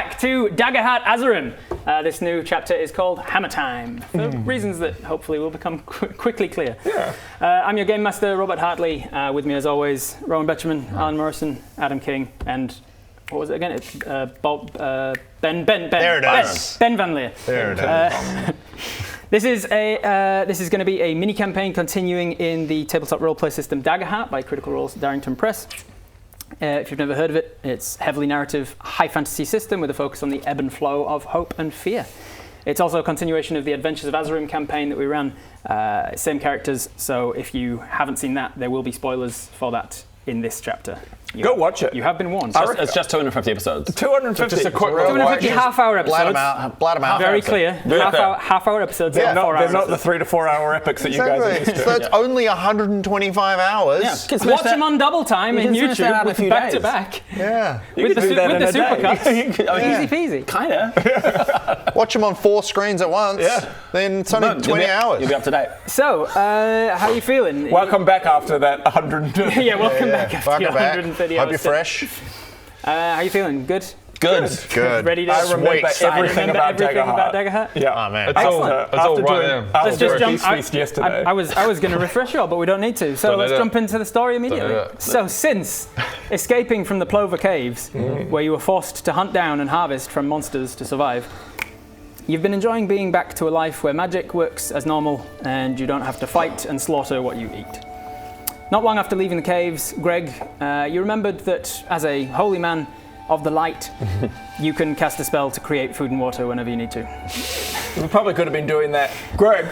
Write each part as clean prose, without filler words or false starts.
back to Daggerheart Azerim. This new chapter is called Hammer Time, for reasons that hopefully will become quickly clear. Yeah. I'm your game master, Robert Hartley. With me, as always, Rowan Betcherman, Alan Morrison, Adam King, and what was it again? It's Ben. There it is. Ben Van Leer. There it is. This is going to be a mini campaign continuing in the tabletop roleplay system Daggerheart by Critical Role's Darrington Press. If you've never heard of it, it's a heavily narrative, high fantasy system with a focus on the ebb and flow of hope and fear. It's also a continuation of the Adventures of Azerim campaign that we ran. Same characters, so if you haven't seen that, there will be spoilers for that in this chapter. Go watch it. You have been warned. It's just 250 episodes. 250. Just a quick 250 half-hour episodes. Blad them out. Very clear. Half-hour episodes. Yeah. Not 4 hours. They're not the 3 to 4 hour epics that you guys are used to. So it's only 125 hours. Yeah. Watch them on double time in YouTube with back to back. Yeah. With the supercuts. Easy peasy. Kinda. Watch them on 4 screens at once. Yeah. Then it's only 20 hours. You'll be up to date. So, how are you feeling? Welcome back after that 100. Yeah, welcome back after Welcome your back. 130 Hope hours. you're fresh. How are you feeling? Good? Good. Ready to I remember Sweet. everything about Daggerheart. Yeah. Oh, man. It's all It's all right there. Let's just jump. Feast yesterday. I was going to refresh you all, but we don't need to. So Don't let's need it. jump into the story Don't immediately. need it. So since escaping from the Plover Caves, where you were forced to hunt down and harvest from monsters to survive, you've been enjoying being back to a life where magic works as normal and you don't have to fight and slaughter what you eat. Not long after leaving the caves, Greg, you remembered that as a holy man of the light, you can cast a spell to create food and water whenever you need to. We probably could have been doing that. Greg,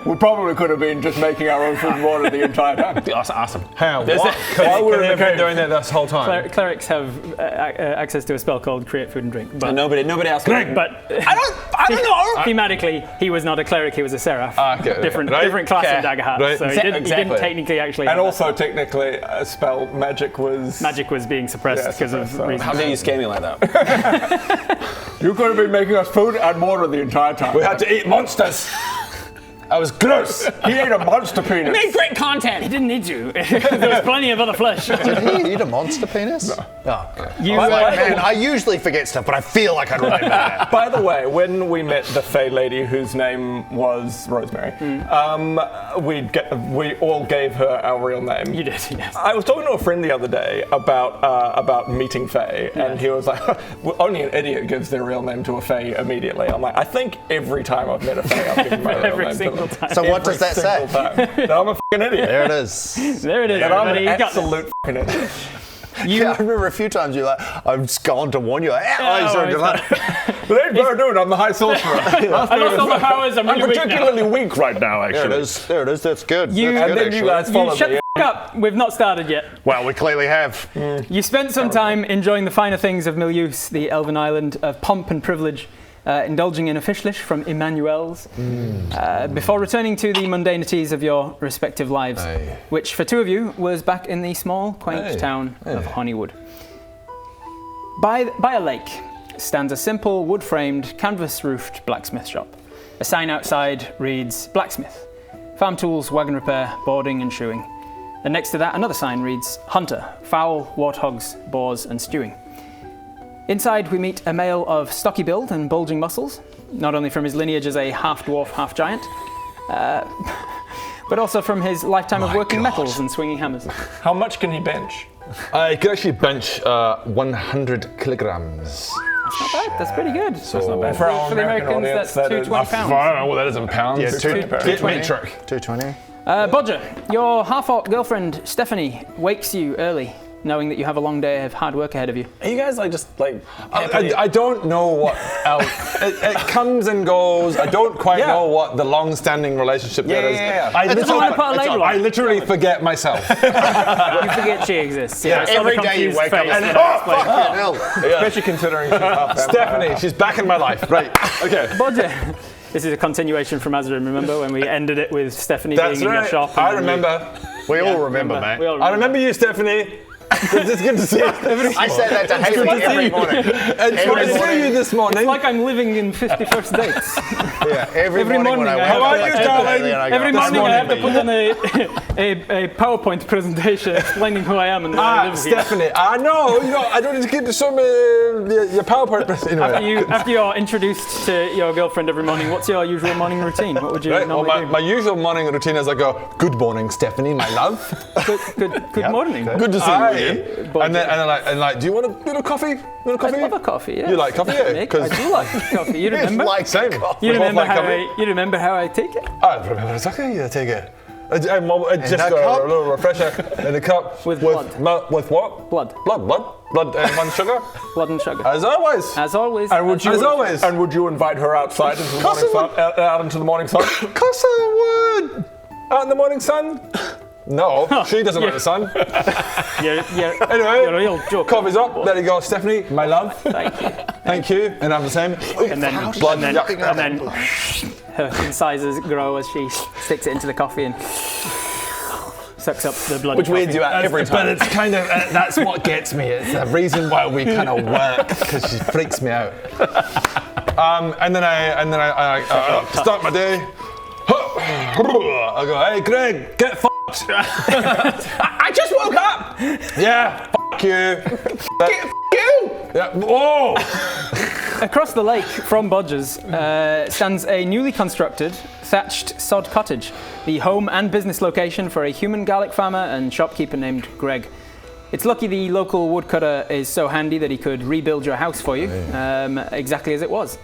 we probably could have been just making our own food and water the entire time. Awesome. How? There's What? a- Why we're would in they the have been cave. doing that this whole time? Clerics have access to a spell called Create Food and Drink. But And nobody else can. But I don't know. thematically, he was not a cleric; he was a seraph. Okay. Different Right. class in Okay. Daggerheart. Right. So he didn't Exactly. technically actually. And have also, technically, spell magic was. that. Magic was being suppressed Yeah, because of suppressed, so- reasons. How dare you scare me like that? You could have been making us food and water the entire time. We had to eat monsters. I was gross. He ate a monster penis. Made great content. He didn't need to. There was plenty of other flesh. Did he eat a monster penis? No. You, Man, I usually forget stuff, but I feel like I remember that. By the way, when we met the Fey lady whose name was Rosemary, we all gave her our real name. you did, yes. I was talking to a friend the other day about meeting Fae, and he was like, well, only an idiot gives their real name to a Fae immediately. I'm like, I think every time I've met a Fae, I've given my real Every name to single them. time. So what does that say? That I'm a fucking idiot. There it is. There it is. That I'm everybody. an You got this. absolute fucking idiot. Yeah, I remember a few times you're like, I've just gone to warn you. Oh, You're like, But ain't Baradun, I'm the high sorcerer. I lost all the powers. I'm really weak now. particularly weak right now, there it actually. is. There it is. That's good. You- That's And good, then you actually. guys follow Shut me. the up. We've not started yet. Well, we clearly have. You spent some time enjoying the finer things of Milius, the elven island of pomp and privilege, indulging in a fish dish from Emmanuel's, before returning to the mundanities of your respective lives, Aye. which for two of you was back in the small, quaint Aye. town of Honeywood. By a lake stands a simple wood-framed, canvas-roofed blacksmith shop. A sign outside reads, Blacksmith, farm tools, wagon repair, boarding and shoeing. And next to that, another sign reads, Hunter, fowl, warthogs, boars and stewing. Inside, we meet a male of stocky build and bulging muscles, not only from his lineage as a half-dwarf, half-giant, but also from his lifetime of working metals and swinging hammers. How much can he bench? I could actually bench 100 kilograms. That's not bad. That's pretty good. That's not bad. For our For the American Americans, audience, that's that is- 220 I pounds. don't know what that is in pounds. Yeah, two- Get me trick. 220. Bodger, your half-orc girlfriend, Stephanie, wakes you early, knowing that you have a long day of hard work ahead of you. Are you guys like just like? I don't know what else. It comes and goes. I don't quite know what the long-standing relationship there is. yeah. I It's all I put a label I on. literally forget myself. You forget she exists. Yeah, it's not a Every day you confused wake up face and that I explain. fucking hell. Especially considering she's half Stephanie, she's back in my life. Right. Okay. Bodger. This is a continuation from Azerim, remember, when we ended it with Stephanie That's being in your right. shop. I and then remember. We all remember, mate. We all I remember you, Stephanie. It's good to see you. I say that to Haley every morning. It's good to see you this morning. It's like I'm living in 51st dates. Yeah, every morning when I wake How up, are you, I say to darling? Haley and I go, Every "This morning I have to morning, put on a PowerPoint presentation explaining who I am and where I live here. Stephanie, I know. I don't need to get to show me your PowerPoint. Anyway. After you're introduced to your girlfriend every morning, what's your usual morning routine? What would you Right, well, normally my usual morning routine is I go, good morning, Stephanie, my love. do? Good morning. Good to see Aye. you again. And then like, do you want a little coffee? I love a coffee, yeah. You like coffee, yeah? Nick, I do like coffee. You remember? like Same. coffee. You We both remember, like how coffee. you remember how I take it? I remember exactly how you take it. Just a cup? a little refresher in a cup. With blood. With what? Blood. Blood and one sugar. Blood and sugar. As always. As always. And would you, As always. And would you invite her outside into the Course morning sun? Out into the morning sun? Of course I would. Out in the morning sun? No, she doesn't like the sun. Anyway, you're a real joke. Coffee's up. There you go, Stephanie, my love. Thank you. Thank you. And I'm the same. And then, Blood. and then her incisors grow as she sticks it into the coffee and sucks up the blood. Which weirds you out every But time. it's kind of that's what gets me. It's the reason why we kind of work because she freaks me out. And then I start my day. I go, hey Greg, get fucked. I just woke up. Yeah, fuck you. Get you. Yeah. Whoa. Across the lake from Bodger's stands a newly constructed, thatched sod cottage, the home and business location for a human Gallic farmer and shopkeeper named Greg. It's lucky the local woodcutter is so handy that he could rebuild your house for you, exactly as it was.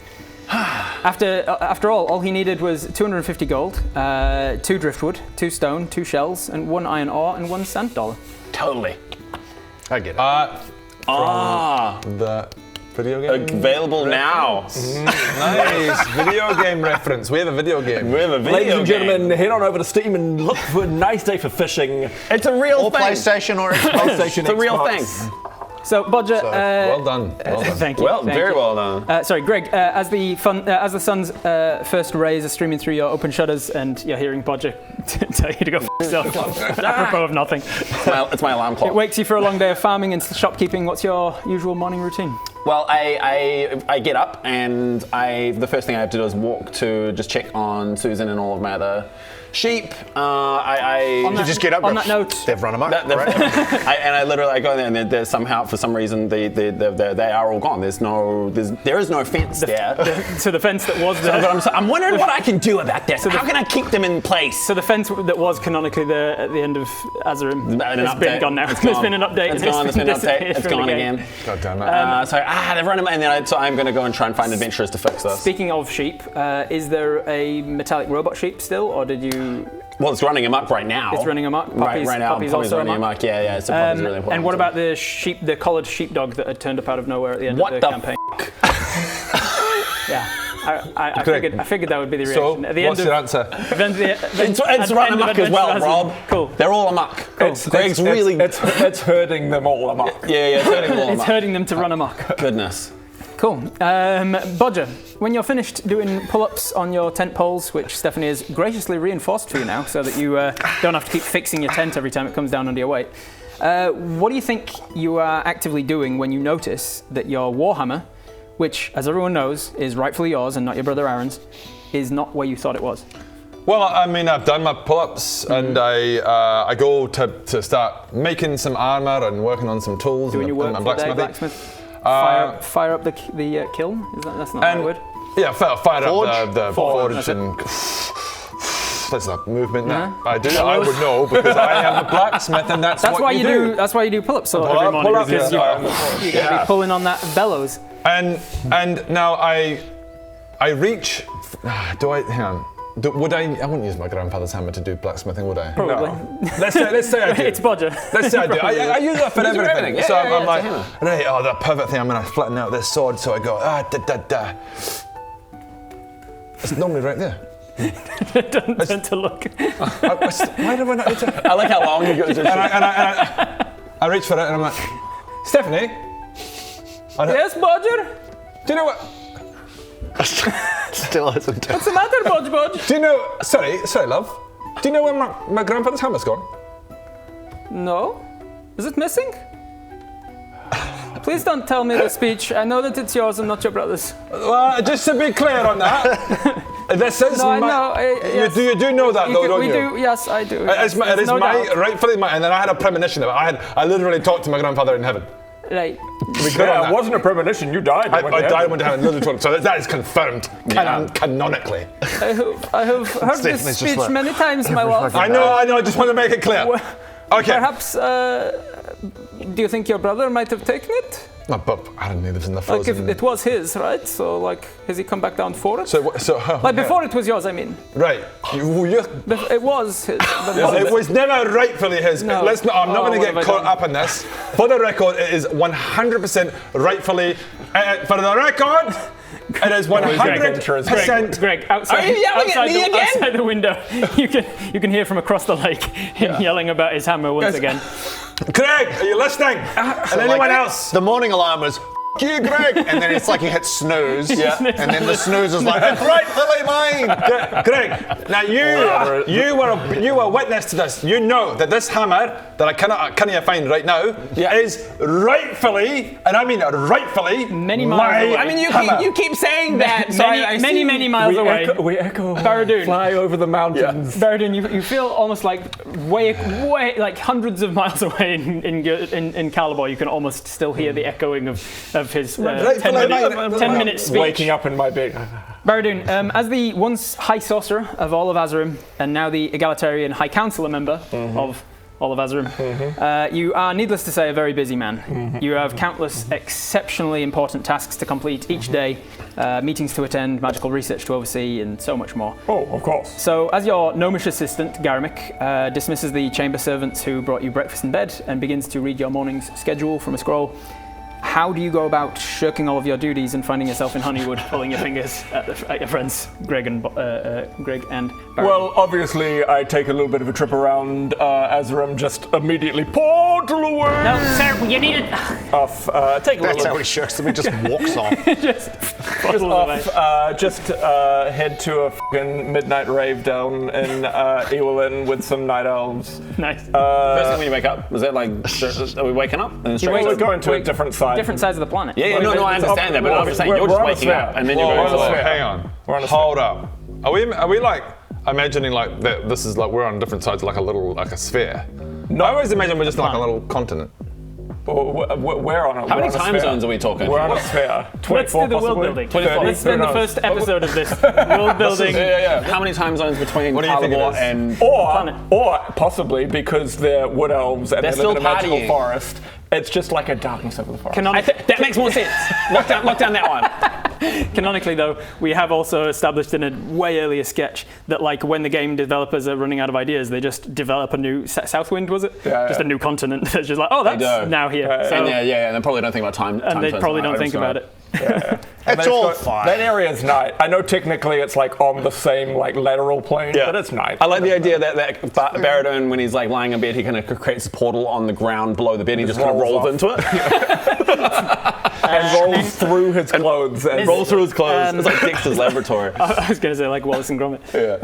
After all he needed was 250 gold, 2 driftwood, 2 stone, 2 shells, and 1 iron ore and 1 sand dollar. Totally. I get it. The video game. Available now. Nice video game reference. We have a video game. We have a video Ladies and game. gentlemen, head on over to Steam and look for a nice day for fishing. It's a real Or thing. PlayStation or Xbox. PlayStation, It's a real Xbox. thing. So Bodger, Well done. Well done. thank you. Well, thank very you. well done. Sorry, Greg. As the sun's first rays are streaming through your open shutters, and you're hearing Bodger tell you to go f yourself, apropos of nothing. It's my alarm clock. It wakes you for a long day of farming and shopkeeping. What's your usual morning routine? Well, I get up and the first thing I have to do is walk to just check on Susan and all of my other sheep. You just get up. On go, that note, they've run amok. That- right? I literally go there and there's somehow for some reason they are all gone. There is no fence there. so the fence that was there. But I'm wondering what I can do about that. How can I keep them in place? So the fence that was canonically there at the end of Azerim has been gone now. It's There's gone. been an update. It's gone. There's been an update. disappeared It's from the gone game. again. God damn it. So they've run them, and then I'm going to go and try and find adventurers to fix this. Speaking of sheep, is there a metallic robot sheep still, or did you? Well, it's running amok right now. It's running amok. Puppies, right now. Puppies Puppy's also running amok. Yeah. So puppies are really important. and what about the sheep, the collared sheepdog that had turned up out of nowhere at the end What of the the campaign? Yeah, I figured that would be the So, reaction. At the what's end your of, answer? It's run amok as well, Rob. Cool. They're all amok. Greg's really. It's herding them all amok. Yeah, it's hurting them all It's amok. herding them to run amok. Goodness. Cool. Bodger, when you're finished doing pull-ups on your tent poles, which Stephanie has graciously reinforced for you now, so that you don't have to keep fixing your tent every time it comes down under your weight, what do you think you are actively doing when you notice that your warhammer, which, as everyone knows, is rightfully yours and not your brother Aaron's, is not where you thought it was? Well, I mean, I've done my pull-ups and I go to start making some armor and working on some tools Doing and your work my for the day, blacksmithing. blacksmith? Fire up the kiln? That's not the right And word? yeah, fire Forge? up the Forge, forge that's it. and that's a movement that Uh-huh. I do. I would know because I am a blacksmith and that's That's what why you you do. That's why you do pull-ups every Pull up, morning, pull up, because yeah. you're going to be pulling on that bellows. And now I reach. Do I? Hang on. Would I wouldn't use my grandfather's hammer to do blacksmithing, would I? Probably. Let's say I do. It's Bodger. Let's say I do. I use that for Use it for everything. everything. So Yeah, I'm yeah, like, it's a right, that perfect thing. I'm gonna flatten out this sword. So I go, da. It's normally right there. Don't turn to look. Why do I not need to? I like how long you go. I reach for it and I'm like, Stephanie. Yes, Bodger? Do you know what? Still hasn't done. What's the matter, Bodge? Do you know? Sorry, love. Do you know where my grandfather's hammer's gone? No? Is it missing? Please don't tell me the speech. I know that it's yours and not your brother's. Well, just to be clear on that, this is No, I my... know. Yes. You do know that, though, don't we you? do. Yes, I do. It is No my, doubt. rightfully my, and then I had a premonition of it. I literally talked to my grandfather in heaven. Right. We clear on Yeah, that. it wasn't a premonition. You died. I died when I had literally told him. So that is confirmed canonically. I have heard this Stephen is just speech like, many times, my love. I know. I just want to make it clear. Okay. Perhaps, do you think your brother might have taken it? No, but I don't know. This in the Like, frozen. if it was his, right? So, like, has he come back down for it? So Like, before it was yours, I mean. right. It was his. But It was never rightfully his. No. Let's not. I'm not Oh, going what to have I get caught done? up in this. For the record, it is 100% rightfully. For the record, it is 100%. Greg, outside, Are you yelling at me again? outside the window, you can hear from across the lake him yelling about his hammer once again. Greg, are you listening? And anyone else? The morning alarm was "F you, Greg," and then it's like he hits snooze, and then the snooze is like, "It's rightfully mine." Greg, now you were witness to this. You know that this hammer that I cannot find right now is rightfully, and I mean rightfully, Many miles my away. I mean, hammer. you keep saying that. So I see- many miles away. We echo. Baradun. Fly over the mountains. Baradun, you feel almost like way like hundreds of miles away in Calibar. You can almost still hear the echoing of his Right, 10-minute speech. Waking up in my bed. Baradun, as the once High Sorcerer of all of Azerim, and now the egalitarian High Councillor member of all of Azerim, you are, needless to say, a very busy man. You have countless exceptionally important tasks to complete each day, meetings to attend, magical research to oversee, and so much more. Oh, of course. So, as your gnomish assistant, Garamick, dismisses the chamber servants who brought you breakfast in bed and begins to read your morning's schedule from a scroll, how do you go about shirking all of your duties and finding yourself in Honeywood, pulling your fingers at your friends, Greg and Baradun? Well, obviously, I take a little bit of a trip around Azerim, just immediately portal away. No, sir, you need it. Off, take a That's little how he shirks them. He just walks off. just head to a fucking midnight rave down in Ewelin with some night elves. Nice. First thing when you wake up, is that like, are we waking up? And straight We're to- going to a different side. Different sides of the planet. Yeah, no, I understand that, but I'm just saying you're just waking up and then you're going to work. Hang on. Hold up. Are we like imagining like that? This is like we're on different sides, like a sphere. No, I always imagine we're just like a little continent. We're on a How many we're on a time sphere. zones are we talking? We're on a sphere. 24 Let's do the world possibly? building. 30? Let's spend the Who knows? first episode of this world building. How many time zones between What do you think it Calibar is? and... Or possibly because they're wood elves and They're they live in a still magical partying. forest, it's just like a darkness over the forest. That makes more sense. Lock down that one. Canonically, though, we have also established in a way earlier sketch that, like, when the game developers are running out of ideas, they just develop a new Southwind, was it? Just a new continent that's just like, oh, that's do. now here. So, And and they probably don't think about time. and they zones probably like don't that, think so- about it. It's all fine. That area's night. I know technically it's like on the same like lateral plane, but it's night. I like the idea that Baradun, when he's like lying in bed, he kind of creates a portal on the ground below the bed and he just kind of rolls rolls off. into it. and rolls through his clothes and rolls through his clothes. It's like Dexter's laboratory. I was going to say, like, Wallace and Gromit. Yeah.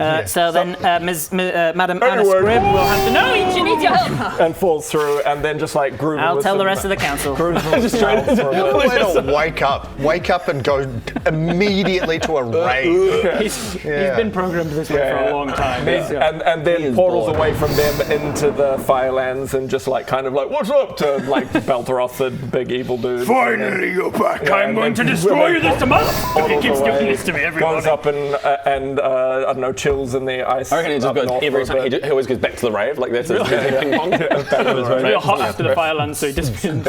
Madam Anna Anyway. Scribb will have to... No, she needs your help! and falls through, and then just like grooving. I'll with tell the some- rest of the council. just straight into Way to wake up and go immediately to a rave. He's been programmed this way for a long time. And then portals away from them into the Firelands and just like kind of like, what's up to like Belteroth, the big evil dude. Finally, you're back. Yeah, I'm and going then to destroy you this month. He portals keeps away, doing this to me every goes morning. up and I don't know, chills in the ice. I reckon he just up goes north every for a time. bit. He always goes back to the rave. Like that's his ping pong. Real hot after the Firelands, so he just... And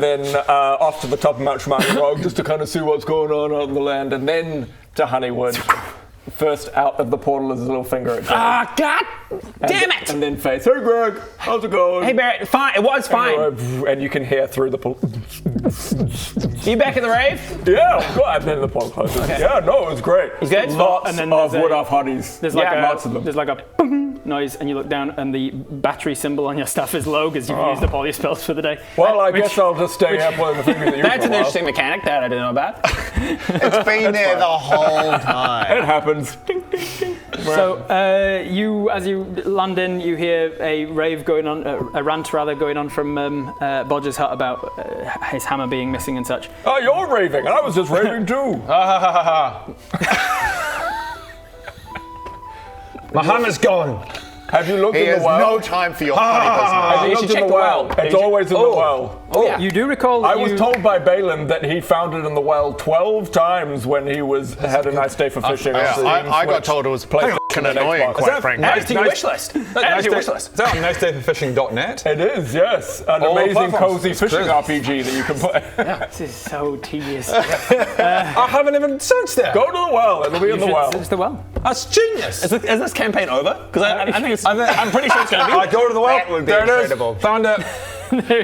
then off to the top of Mount Shemani just to kind of see what's going on out in the land, and then to Honeywood. First out of the portal is his little finger at Greg. Ah, God damn it! And then Faith, hey Greg, how's it going? Hey Barrett, fine. It was fine. And you can hear through the portal. You back at the rave? Yeah, good. And then the portal closes. Yeah, no, it was great. Was good? Lots And then of there's wood a- off honey's. There's like lots of them. there's like a boom noise, and you look down, and the battery symbol on your staff is low because you've used up all your spells for the day. Well, I guess I'll just stay up pulling the fingers at you. That's for a an while. interesting mechanic that I didn't know about. It's been there the whole time. It happens. Ding, ding, ding. So as you land in, you hear a rave going on, a rant rather going on from Bodger's hut about his hammer being missing and such. Oh, you're raving. I was just raving too. My hammer's gone. Have you looked in There's the well? no time for your funny business. Have you looked in the well? It's always in the well. Oh, yeah. You do recall I was told by Balin that he found it in the well 12 times when he had a nice day for fishing. I got told it was Play fucking annoying, quite frankly. Add it to your wish list. Add it to your wish list. Is that on nice-day-for-fishing.net? It is, yes. An All the amazing, platforms. cozy It's fishing crazy. RPG that you can play. This is so tedious. I haven't even searched there. Go to the well. It'll be in the well. It's the well. That's genius. Is this campaign over? Because I think it's. I'm pretty sure it's going to be. I go to the well. That would be there incredible. it is. Found it.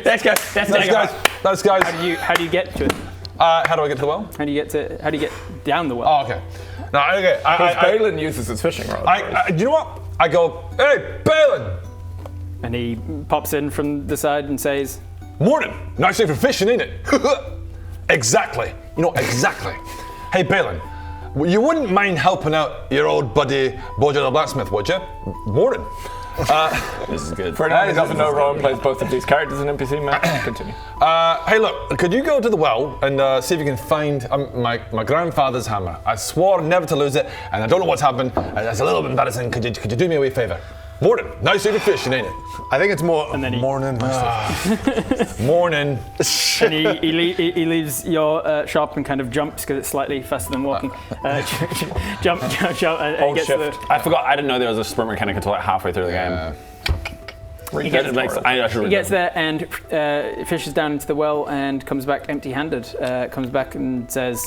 Thanks, guys. That's Those guys. Daggerheart. Those guys. How do you get to it? How do I get to the well? How do you get down the well? Oh, okay. No, okay. Because Balin uses his fishing rod. Do you know what? I go, hey, Balin. And he pops in from the side and says, Morning. Nice day for fishing, ain't it? Exactly. You know, exactly. Hey, Balin. You wouldn't mind helping out your old buddy Bodger the blacksmith, would you? Morning. This is good. For anyone who doesn't know, Rowan plays both of these characters in NPC Matt. Continue. Hey, look, could you go to the well and see if you can find my grandfather's hammer? I swore never to lose it, and I don't know what's happened. It's a little bit embarrassing. Could you do me a wee favour? Morning. Nice day for fishing, ain't it? I think it's more and then he, Morning. Morning. and he leaves your shop and kind of jumps because it's slightly faster than walking. Jump, and he gets to the. I forgot. I didn't know there was a sprint mechanic until like halfway through the game. He gets, He gets there and fishes down into the well and comes back empty-handed. Comes back and says,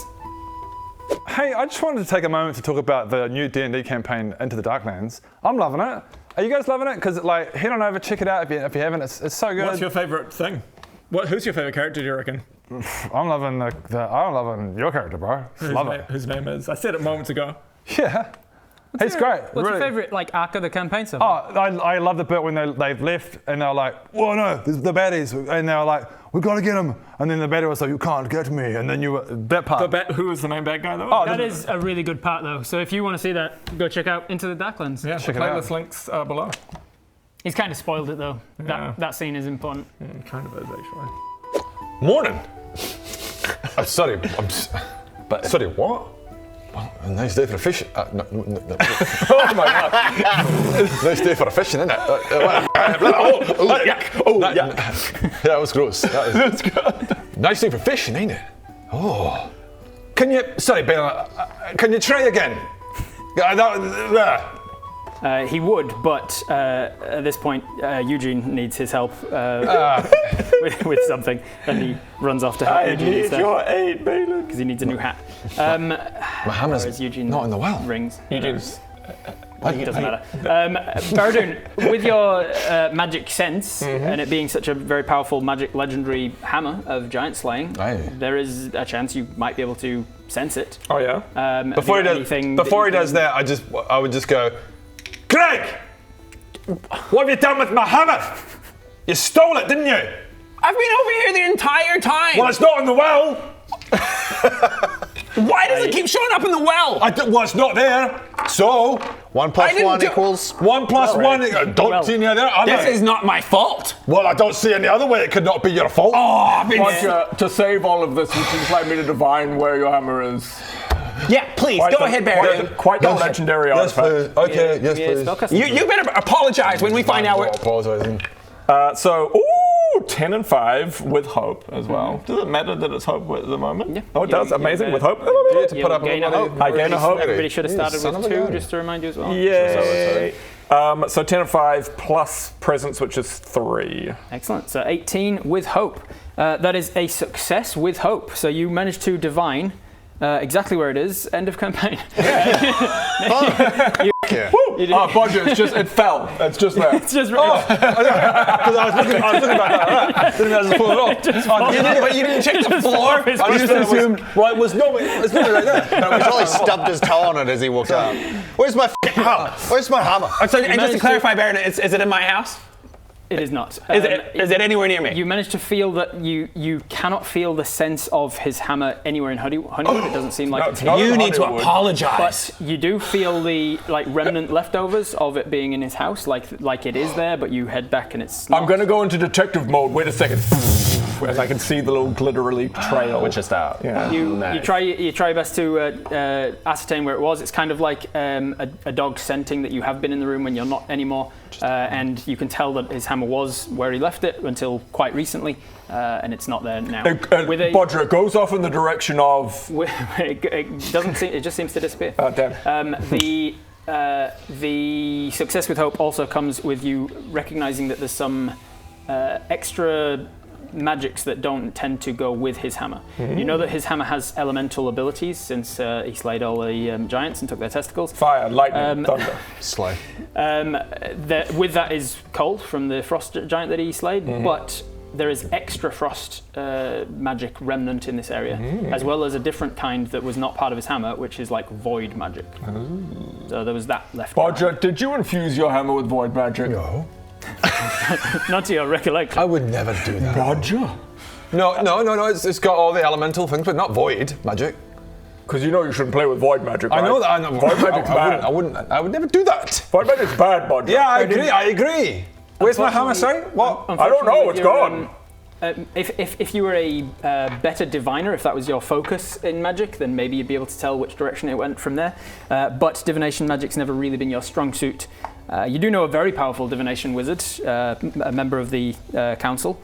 Hey, I just wanted to take a moment to talk about the new D&D campaign, Into the Darklands. I'm loving it. Are you guys loving it? Because head on over, check it out if you haven't. It's so good. What's your favourite thing? Who's your favourite character, do you reckon? I'm loving I'm loving your character, bro. Love it. Whose name is? I said it moments ago. Yeah. He's great. "What's really. your favourite arc of the campaign so Oh, far?" I love the bit when they've left and they're like, "Well, no, there's the baddies," and they're like, "We've got to get them," and then the baddie was like, "You can't get me," and then that part. Who was the main bad guy though? Oh, That is a really good part, though. So if you want to see that, go check out Into the Darklands. yeah, check it playlist out. links below. He's kind of spoiled it, though. Yeah. That scene is important. Kind of is actually. Morning. I'm sorry. Sorry, what? Well, a nice day for fishing. No. Oh my god! Nice day for fishing, isn't it? Yeah, that was gross. That's good. Nice day for fishing, ain't it? Oh. Sorry, Bale, can you try again? He would, but at this point, Eugene needs his help with something, and he runs off to help Eugene instead. your aid, Balin. Because he needs a new hat. My hammer's Whereas Eugene not in the well. rings. Eugene's. It doesn't matter. Baradun, with your magic sense, and it being such a very powerful magic legendary hammer of giant slaying, Aye. there is a chance you might be able to sense it. Oh yeah. Before he does that, I would just go, Greg! What have you done with my hammer? You stole it, didn't you? I've been over here the entire time. Well, it's not in the well. Why does it keep showing up in the well? Well, it's not there. So, 1 plus 1 equals. 1 plus 1. Don't see any other. This is not my fault. Well, I don't see any other way. It could not be your fault. Oh, I've been. Bodger, to save all of this, would you just like me to divine where your hammer is? Yeah, please go ahead, Baredon. Quite the legendary Yes, artifact. please. Okay, yes, please. You better apologize when we find out. I'm not apologising. So, 10 and 5 with hope as well. Does it matter that it's hope at the moment? Yeah. Oh, it does. Amazing with hope. You'll gain a hope. I gain a hope. Everybody should have started Son with of a 2, gun. just to remind you as well. Yay. So 10 and 5 plus presence, which is 3. Excellent. So 18 with hope. That is a success with hope. So you managed to divine exactly where it is. End of campaign. Bodger, it fell. It's just there. It's just Because I was looking back at that. Didn't realize I pulled it off. You didn't check the floor. I just assumed, well, it's not right there. He probably stubbed his toe on it as he walked out. Where's my hammer? Where's my hammer? So, and just to clarify, Baredon, is it in my house? It is not. Is it anywhere near me? You managed to feel that you cannot feel the sense of his hammer anywhere in Honeywood. It doesn't seem like it's here. You need to Honeywood. apologize. But you do feel the remnant leftovers of it being in his house, like it is there. But you head back and it's not. I'm gonna go into detective mode. Wait a second. As I can see the little glitterly trail. Which is out. Yeah. You try your best to ascertain where it was. It's kind of like a dog scenting that you have been in the room when you're not anymore, and you can tell that his hammer was where he left it until quite recently, and it's not there now. Bodger, it goes off in the direction of. It doesn't seem. It just seems to disappear. Oh damn. The success with hope also comes with you recognizing that there's some extra magics that don't tend to go with his hammer. You know that his hammer has elemental abilities since he slayed all the giants and took their testicles. Fire, lightning, thunder. Slay. With that is cold from the frost giant that he slayed, but there is extra frost magic remnant in this area, as well as a different kind that was not part of his hammer, which is like void magic. So there was that left. Bodger, did you infuse your hammer with void magic? No. Not to your recollection. I would never do that. Bodger? No. It's got all the elemental things, but not void magic. Because you know you shouldn't play with void magic, right? I know that. I know. Void magic's bad. I would never do that. Void magic's bad, Bodger. Yeah, I agree. Where's my hammer? Sorry. What? I don't know. It's gone. If you were a better diviner, if that was your focus in magic, then maybe you'd be able to tell which direction it went from there. But divination magic's never really been your strong suit. You do know a very powerful divination wizard, a member of the council,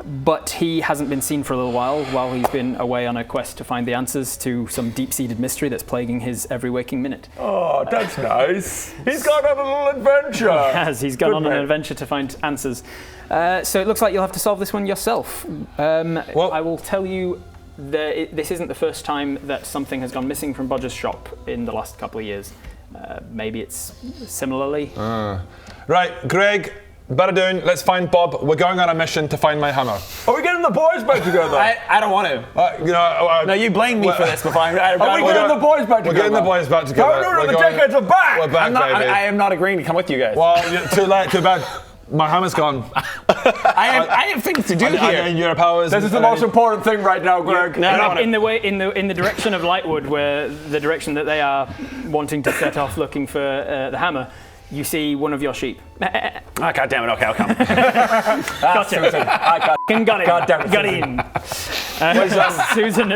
but he hasn't been seen for a little while he's been away on a quest to find the answers to some deep-seated mystery that's plaguing his every waking minute. Oh, that's nice. He's gone on a little adventure. He's gone on an adventure to find answers. So it looks like you'll have to solve this one yourself. I will tell you that this isn't the first time that something has gone missing from Bodger's shop in the last couple of years. Maybe it's similarly. Right, Greg, Baradun, let's find Bob. We're going on a mission to find my hammer. Are we getting the boys back together? I don't want to. No, you blamed me for this before. Are we getting the boys back together? We're getting the boys back together. No, the Dickheads are back! We're back, baby. I am not agreeing to come with you guys. Well, too late, too bad. My hammer's gone. I have things to do here. And your powers. This is the most important thing right now, Greg. In the direction of Lightwood, where the direction that they are wanting to set off looking for the hammer, you see one of your sheep. Oh, God damn it, okay, I'll come. Gotcha. Got it. God damn it, Got in.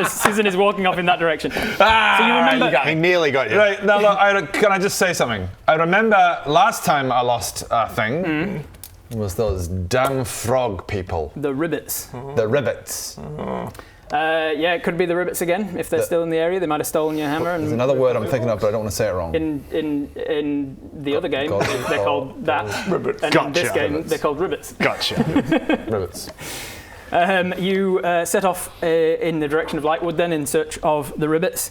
Susan is walking off in that direction. So you remember... He nearly got you. Right, now look, can I just say something? I remember last time I lost a thing was those damn frog people. The ribbits. The ribbits. Yeah, it could be the ribbits again. If they're still in the area, they might have stolen your hammer. There's another word I'm thinking of, but I don't want to say it wrong. In the other game, they're called that. Ribbits. And in this game, they're called ribbits. Gotcha. Ribbits. You set off in the direction of Lightwood then in search of the ribbits.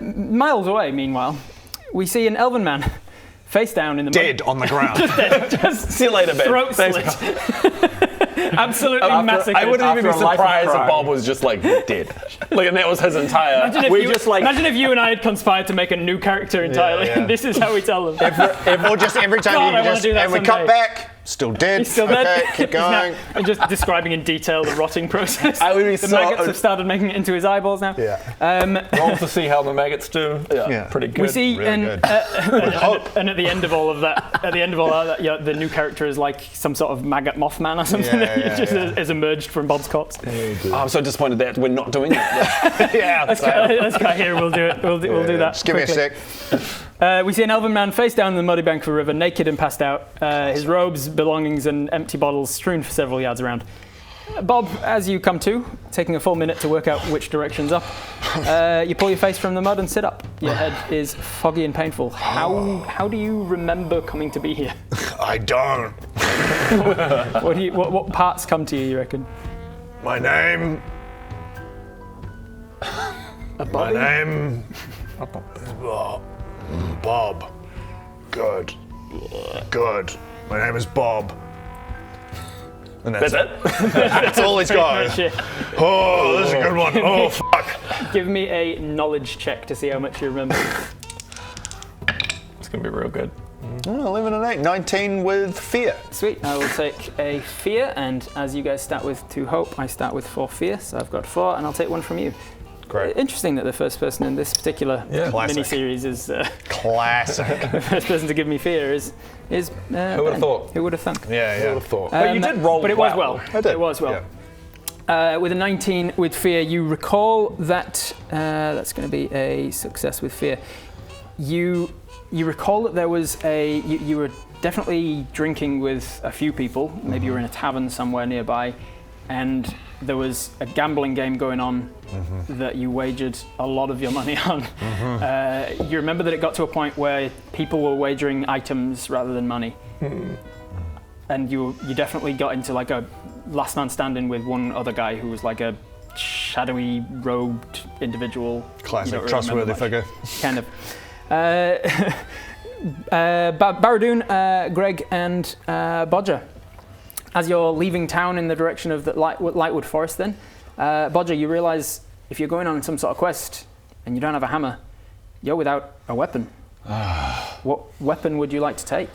Miles away, meanwhile, we see an elven man face down in the Dead on the ground. Just see you later, babe. throat slit. Absolutely massacred. I wouldn't even be After a life of surprised if crime. Bob was just like dead. Like, and that was his entire. Imagine if you and I had conspired to make a new character entirely, and this is how we tell them. Or just every time God, I you wanna just do that and we someday. cut back, still dead. He's still okay, dead. keep going. And just describing in detail the rotting process. I would be the so- maggots have started making it into his eyeballs now. Yeah. Roll to see how the maggots do. Yeah. Pretty good. We see, Really and, good. and at the end of all of that, the new character is like some sort of maggot Mothman or something that just has emerged from Bob's corpse. Oh, I'm so disappointed that we're not doing that. Let's go here. We'll do it. We'll do that. Just give me a quickly. sec. We see an elven man face down in the muddy bank of a river, naked and passed out. His robes, belongings, and empty bottles strewn for several yards around. Bob, as you come to, taking a full minute to work out which direction's up, you pull your face from the mud and sit up. Your head is foggy and painful. How do you remember coming to be here? I don't. What parts come to you, you reckon? My name. My name. Bob. Good. Good. My name is Bob. And that's it. That's all he's got. Shit. Oh, this is a good one. Oh, fuck. Give me a knowledge check to see how much you remember. It's gonna be real good. Oh, 11 and 8. 19 with fear. Sweet. I will take a fear, and as you guys start with 2 hope, I start with 4 fear, so I've got 4, and I'll take 1 from you. Great. Interesting that the first person in this particular Classic. mini-series is Classic. the first person to give me fear is Who would have thought? Who would have thunk? Yeah, Who would have thought? But you did roll But it was well. I did. It was well. With a 19 with fear, you recall that that's going to be a success with fear. You recall that there was you were definitely drinking with a few people. Maybe you were in a tavern somewhere nearby, and there was a gambling game going on that you wagered a lot of your money on. You remember that it got to a point where people were wagering items rather than money. And you definitely got into like a last man standing with one other guy who was like a shadowy robed individual. Classic, You don't really trustworthy remember figure. much. Kind of. Baradun, Greg, and Bodger. As you're leaving town in the direction of the Lightwood Forest, then, Bodger, you realise if you're going on some sort of quest and you don't have a hammer, you're without a weapon. What weapon would you like to take?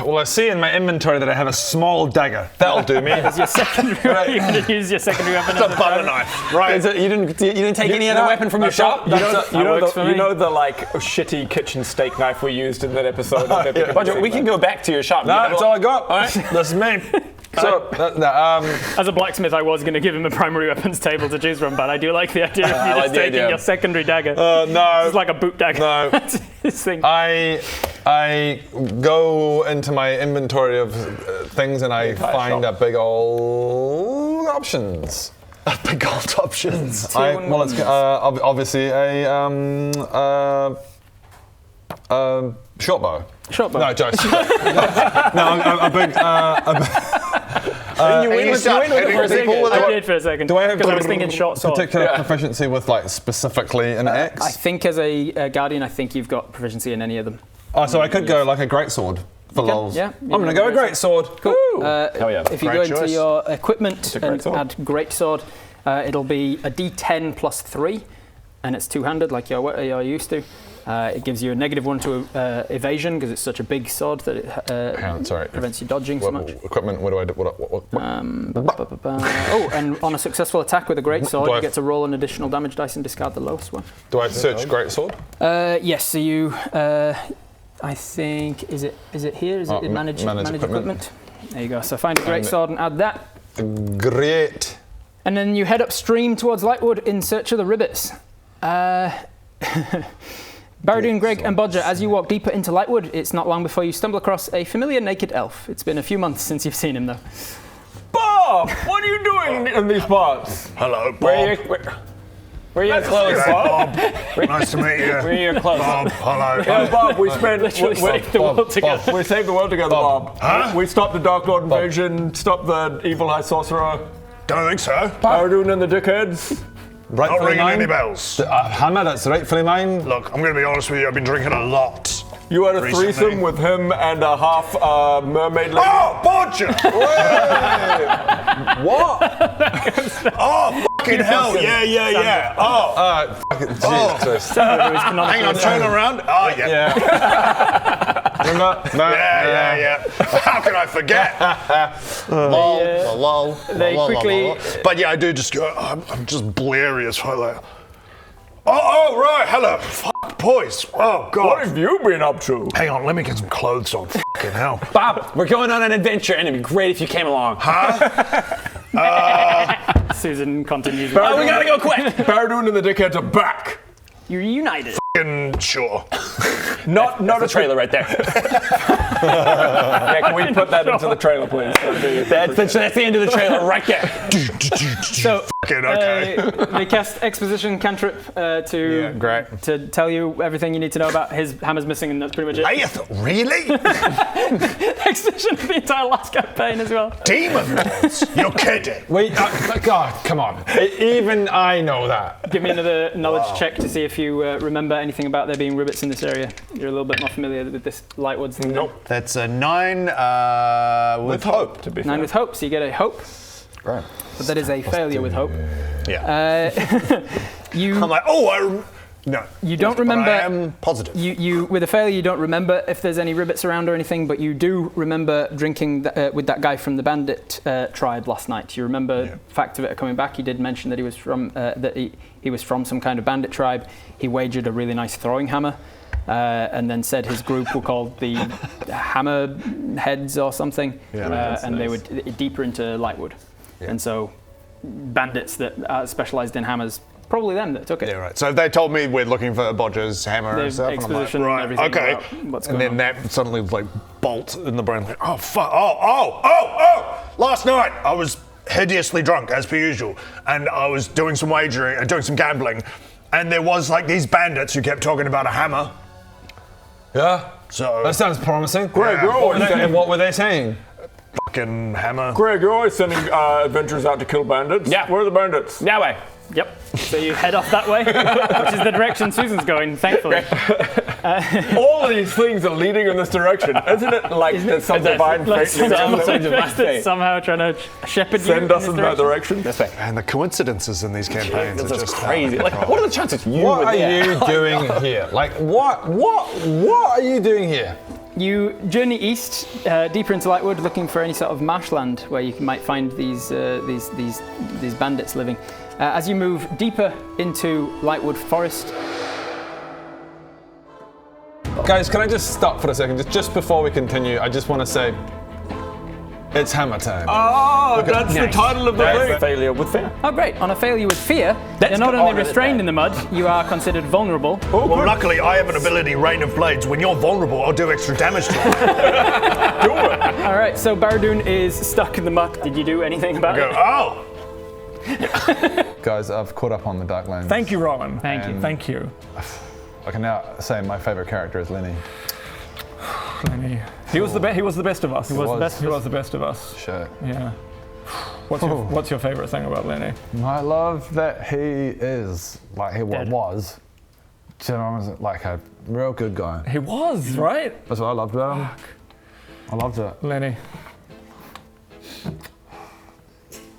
Well, I see in my inventory that I have a small dagger. That'll do me. As your secondary, you're going to use your secondary weapon. As a Butter knife. Right. You didn't take any other weapon from your shop? You works for me. know the like shitty kitchen steak knife we used in that episode. Bodger, we can go back to your shop. No, that's all I got. All right. That's me. So, As a blacksmith, I was going to give him a primary weapons table to choose from, but I do like the idea of you I like just the taking idea. your secondary dagger. no. It's like a boot dagger. No. That's his thing. I go into my inventory of things and I find a big old options. Big old options. Obviously a short bow. Short bow. No, Joyce. a big. You win with it for a second. I did for a second. Do I have Because I was thinking short sword. particular proficiency with like specifically an X? I think as a guardian, I think you've got proficiency in any of them. Oh, so I could go like a greatsword for lols. Yeah. I'm gonna go a greatsword. Cool. Hell yeah. If you Great go into choice. your equipment and greatsword. add greatsword, it'll be a D10 plus 3, and it's two-handed like you're used to. It gives you a -1 to evasion because it's such a big sword that it Hang on, sorry. prevents you dodging so much. Equipment. What do I do? What? Oh, and on a successful attack with a greatsword, Do I- you get to roll an additional damage dice and discard the lowest one. Do I search greatsword? Yes, so you, I think, is it here? Is it manage equipment? There you go. So find a greatsword and add that. Great. And then you head upstream towards Lightwood in search of the ribbits. Baradun, Greg, and Bodger, as you walk deeper into Lightwood, it's not long before you stumble across a familiar naked elf. It's been a few months since you've seen him, though. Bob, what are you doing in these parts? Hello, Bob. Where are your clothes? Hey, Bob. Nice to meet you. Where are your clothes? Bob, hello. Yeah, Bob, we spent Literally saved the world together. we saved the world together, Bob. Huh? We stopped the Dark Lord invasion, stopped the evil high sorcerer, Don't think so. Baradun and the Dickheads. Not Rightfully ringing mine. any bells. Hammer, that's rightfully mine. Look, I'm going to be honest with you. I've been drinking a lot. You had a Recently. threesome with him and a half mermaid lady. Oh, Bodger! What? Oh, fucking hell! Yeah. Oh, Jesus Christ. hang on, turn around. Oh, yeah. Remember? No. Yeah. How can I forget? Lol. They quickly- But yeah, I do just go. I'm just bleary as fuck. Like, oh, right. Hello, fuck, boys. Oh God. What have you been up to? Hang on, let me get some clothes on. Fucking hell. Bob, we're going on an adventure, and it'd be great if you came along. Susan continues. Oh, we gotta go quick. Baradun and the Dickheads are back. You're united. Fucking sure. Not The trailer right there. Yeah, can we put that into the trailer, please? That's the end of the trailer right there. So Fucking okay. they cast exposition cantrip to tell you everything you need to know about his hammer's missing, and that's pretty much it. Hey, really? Exposition of the entire last campaign as well. Demon lords? You're kidding. Wait, God, come on. Even I know that. Give me another knowledge check to see if you remember anything about there being ribbits in this area. You're a little bit more familiar with this Lightwoods thing. Nope. That's a 9 with hope. To be 9 with hope, so you get a hope. Right. But that is a failure with hope. Yeah. You I'm like, oh, No. You don't But remember. I am positive. You with a failure, you don't remember if there's any ribbits around or anything, but you do remember drinking with that guy from the bandit tribe last night. You remember fact of it coming back. He did mention that he was from he was from some kind of bandit tribe. He wagered a really nice throwing hammer, and then said his group were called the Hammer Heads or something, and they were deeper into Lightwood, and so bandits that specialised in hammers. Probably them that took it. Yeah, right. So they told me we're looking for Bodger's hammer The and stuff. exposition and I'm and like, everything right, okay. about what's And going then on. that suddenly like bolt in the brain, like, oh fuck, oh! Last night I was hideously drunk as per usual, and I was doing some wagering and doing some gambling, and there was like these bandits who kept talking about a hammer. Yeah. So That sounds promising. Greg, you're always sending, What were they saying? fucking hammer. Greg, you're always sending adventurers out to kill bandits. Yeah. Where are the bandits? That way. Yep. So you head off that way, which is the direction Susan's going, thankfully. All of these things are leading in this direction. Isn't it like there's some divine Like fate leading some us in divine fate somehow trying to shepherd you Send us in in this that direction? That's way. And the coincidences in these campaigns are That's just crazy. Like, what are the chances you What were are there? you doing here? Like, what are you doing here? You journey east, deeper into Lightwood, looking for any sort of marshland where you might find these bandits living. As you move deeper into Lightwood Forest, Guys, can I just stop for a second? Just before we continue, I just want to say, it's hammer time. Oh, that's the title of the thing. Failure with fear. oh great! On a failure with fear, you're not only restrained in the mud, you are considered vulnerable. Well, luckily I have an ability, Rain of Blades. When you're vulnerable, I'll do extra damage to you. All right, so Baradun is stuck in the muck. Did you do anything about Go, it? oh! Guys, I've caught up on the Darklands. Thank you, Rowan. Thank you. Thank you. I can now say my favorite character is Lenny. He was the best. He was the best of us. He was the best. He was the best of us. Shit. Yeah. What's your favorite thing about Lenny? I love that he is, like he Dead. was, you know, like a real good guy. He was right. That's what I loved about him. I loved it. Lenny.